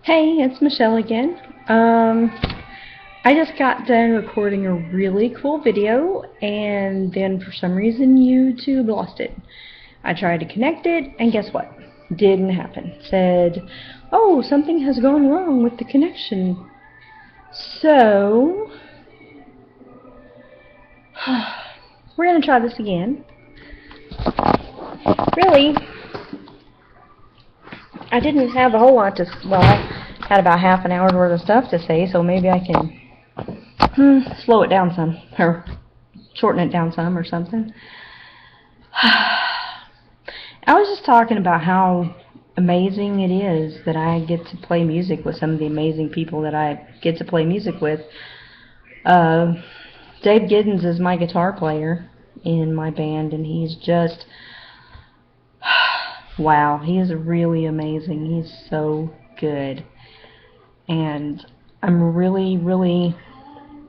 Hey, it's Michelle again. I just got done recording a really cool video, and then for some reason YouTube lost it. I tried to connect it, and guess what? Didn't happen. Said, oh, something has gone wrong with the connection. So, we're going to try this again. Really, I didn't have a whole lot to, well, I had about half an hour's worth of stuff to say, so maybe I can slow it down some, or shorten it down some, or something. I was just talking about how amazing it is that I get to play music with some of the amazing people that I get to play music with. Dave Giddens is my guitar player in my band, and he's just, wow, he is really amazing. He's so good. And I'm really, really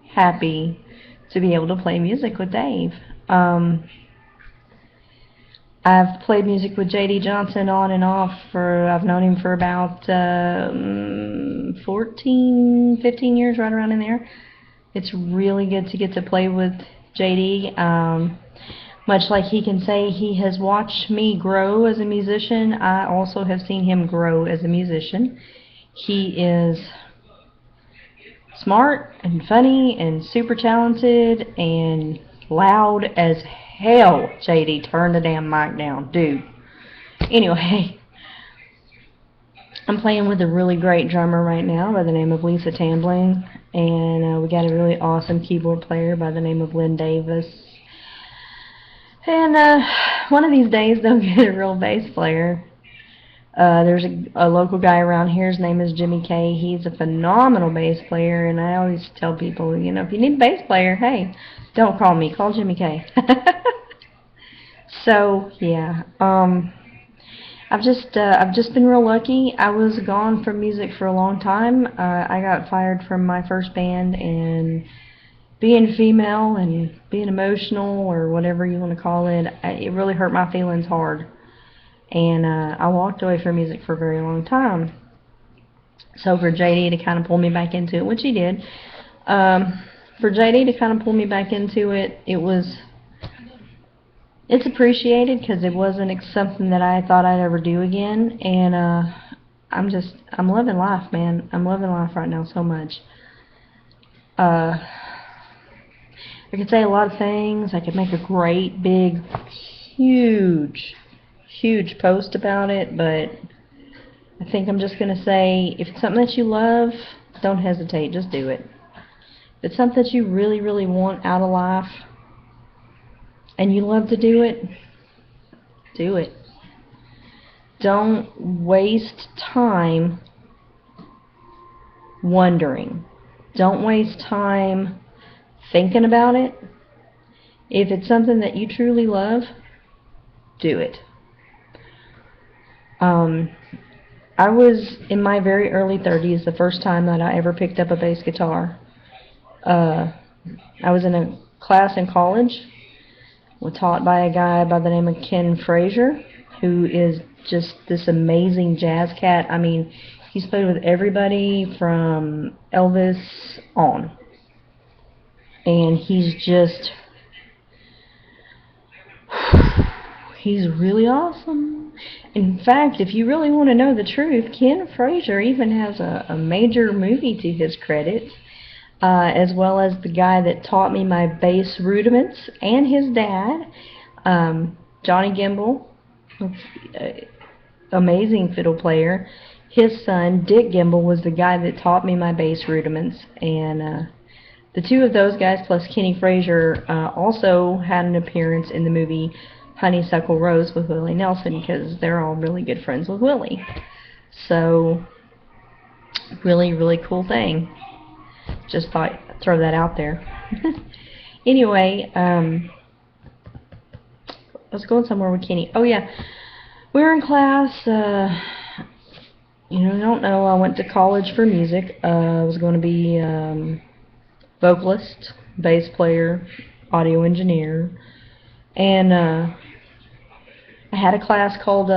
happy to be able to play music with Dave. I've played music with J.D. Johnson on and off I've known him for about 14, 15 years, right around in there. It's really good to get to play with J.D. Much like he can say he has watched me grow as a musician, I also have seen him grow as a musician. He is smart and funny and super talented and loud as hell. JD, turn the damn mic down, dude. Anyway, I'm playing with a really great drummer right now by the name of Lisa Tambling, and we got a really awesome keyboard player by the name of Lynn Davis. And one of these days they'll get a real bass player. There's a local guy around here, his name is Jimmy K. He's a phenomenal bass player, and I always tell people, you know, if you need a bass player, hey, don't call me, call Jimmy K. So, yeah, I've just been real lucky. I was gone from music for a long time. I got fired from my first band, and being female and being emotional, or whatever you want to call it, it really hurt my feelings hard. And I walked away from music for a very long time. So for JD to kind of pull me back into it, which he did, for JD to kind of pull me back into it, it's appreciated, because it wasn't something that I thought I'd ever do again. And I'm loving life, man. I'm loving life right now so much. I could say a lot of things. I could make a great, big, huge post about it, but I think I'm just going to say, if it's something that you love, don't hesitate, just do it. If it's something that you really, really want out of life, and you love to do it, do it. Don't waste time wondering. Don't waste time thinking about it. If it's something that you truly love, do it. I was in my very early 30s the first time that I ever picked up a bass guitar. I was in a class in college, taught by a guy by the name of Ken Frazier, who is just this amazing jazz cat. I mean, he's played with everybody from Elvis on. And he's really awesome. In fact, if you really want to know the truth, Ken Frazier even has a major movie to his credit, as well as the guy that taught me my bass rudiments, and his dad, Johnny Gimbel, amazing fiddle player. His son, Dick Gimbel, was the guy that taught me my bass rudiments, and the two of those guys, plus Kenny Frazier, also had an appearance in the movie Honeysuckle Rose with Willie Nelson, because they're all really good friends with Willie. So, really, really cool thing. Just thought I'd throw that out there. Anyway, I was going somewhere with Kenny. Oh yeah, we were in class. You know, I don't know. I went to college for music. I was going to be vocalist, bass player, audio engineer, and I had a class called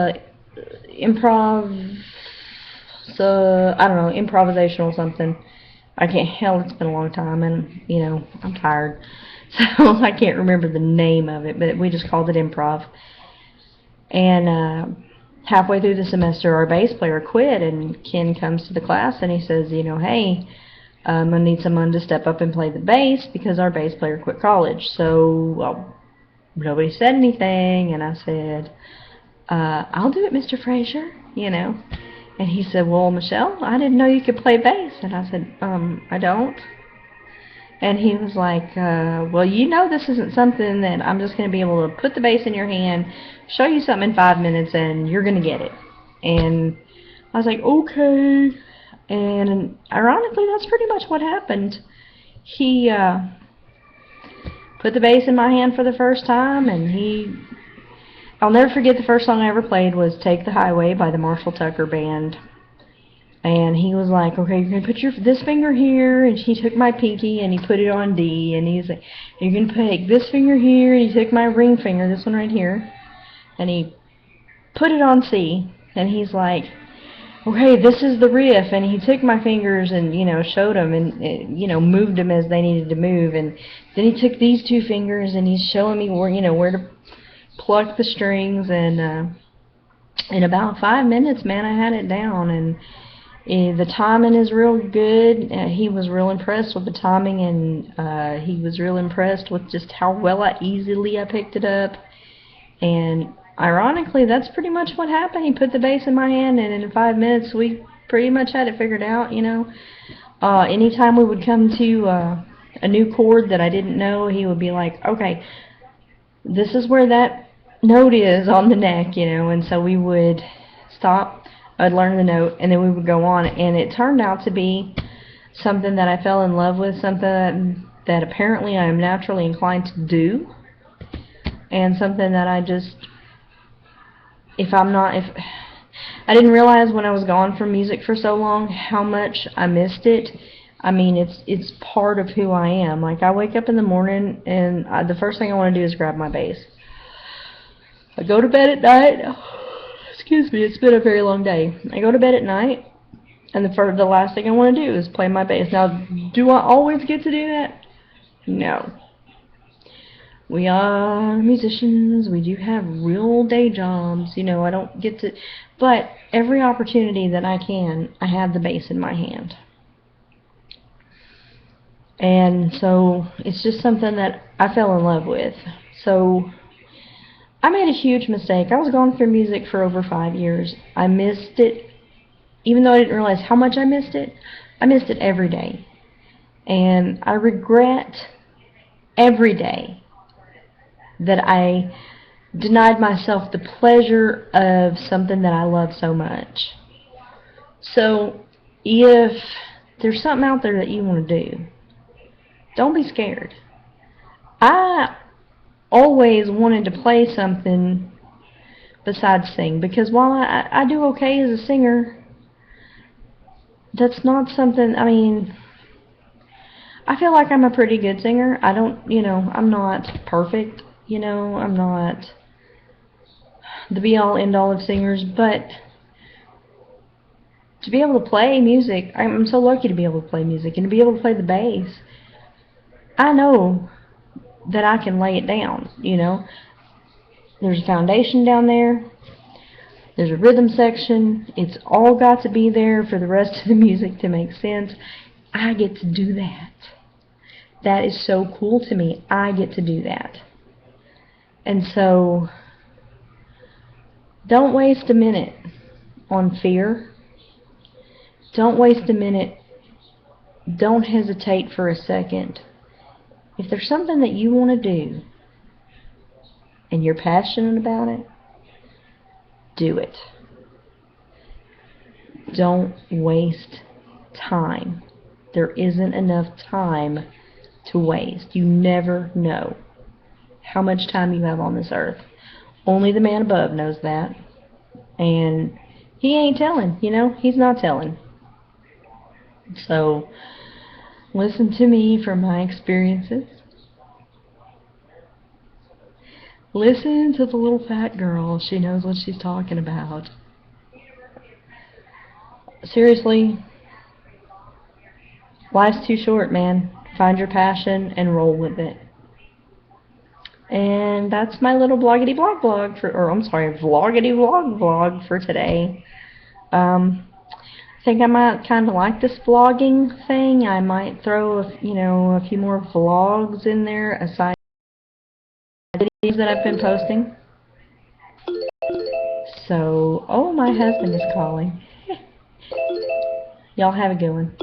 improv I don't know, improvisational something. I can't, hell, it's been a long time, and, I'm tired. So I can't remember the name of it, but we just called it improv. And halfway through the semester, our bass player quit, and Ken comes to the class and he says, hey, I'm going to need someone to step up and play the bass because our bass player quit college. So, well, nobody said anything, and I said, I'll do it, Mr. Frazier, And he said, well, Michelle, I didn't know you could play bass. And I said, I don't. And he was like, well, this isn't something that I'm just going to be able to put the bass in your hand, show you something in 5 minutes, and you're going to get it. And I was like, okay. And ironically, that's pretty much what happened. He put the bass in my hand for the first time, and I'll never forget the first song I ever played was Take the Highway by the Marshall Tucker Band. And he was like, okay, you're going to put this finger here, and he took my pinky and he put it on D, and he's like, you're going to take this finger here, and he took my ring finger, this one right here, and he put it on C, and he's like, okay, this is the riff, and he took my fingers and, showed them and, moved them as they needed to move, and then he took these two fingers and he's showing me where to pluck the strings, and in about 5 minutes, man, I had it down, and the timing is real good. He was real impressed with the timing, and he was real impressed with just how well easily I picked it up. And ironically, that's pretty much what happened. He put the bass in my hand, and in 5 minutes, we pretty much had it figured out, Anytime we would come to a new chord that I didn't know, he would be like, okay, this is where that note is on the neck, and so we would stop. I'd learn the note, and then we would go on, and it turned out to be something that I fell in love with, something that apparently I am naturally inclined to do, and something that I didn't realize when I was gone from music for so long how much I missed it. I mean, it's part of who I am. Like, I wake up in the morning, and the first thing I want to do is grab my bass. I go to bed at night. Excuse me, it's been a very long day. I go to bed at night, and the last thing I want to do is play my bass. Now, do I always get to do that? No. We are musicians. We do have real day jobs. I don't get to... But every opportunity that I can, I have the bass in my hand. And so it's just something that I fell in love with. So I made a huge mistake. I was gone from music for over 5 years. I missed it. Even though I didn't realize how much I missed it every day. And I regret every day that I denied myself the pleasure of something that I love so much. So if there's something out there that you want to do, don't be scared. I always wanted to play something besides sing, because while I do okay as a singer, that's not something, I feel like I'm a pretty good singer. I don't, I'm not perfect, I'm not the be-all, end-all of singers, but to be able to play music, I'm so lucky to be able to play music, and to be able to play the bass, I know that I can lay it down, There's a foundation down there. There's a rhythm section. It's all got to be there for the rest of the music to make sense. I get to do that. That is so cool to me. I get to do that. And so, don't waste a minute on fear. Don't waste a minute. Don't hesitate for a second. If there's something that you want to do, and you're passionate about it, do it. Don't waste time. There isn't enough time to waste. You never know how much time you have on this earth. Only the man above knows that. And he ain't telling, he's not telling. So, listen to me from my experiences. Listen to the little fat girl. She knows what she's talking about. seriously, life's too short, man. Find your passion and roll with it. And that's my little bloggity blog for, or I'm sorry, vloggity vlog for today. I think I might kind of like this vlogging thing. I might throw, a few more vlogs in there aside from the videos that I've been posting. So, oh, my husband is calling. Y'all have a good one.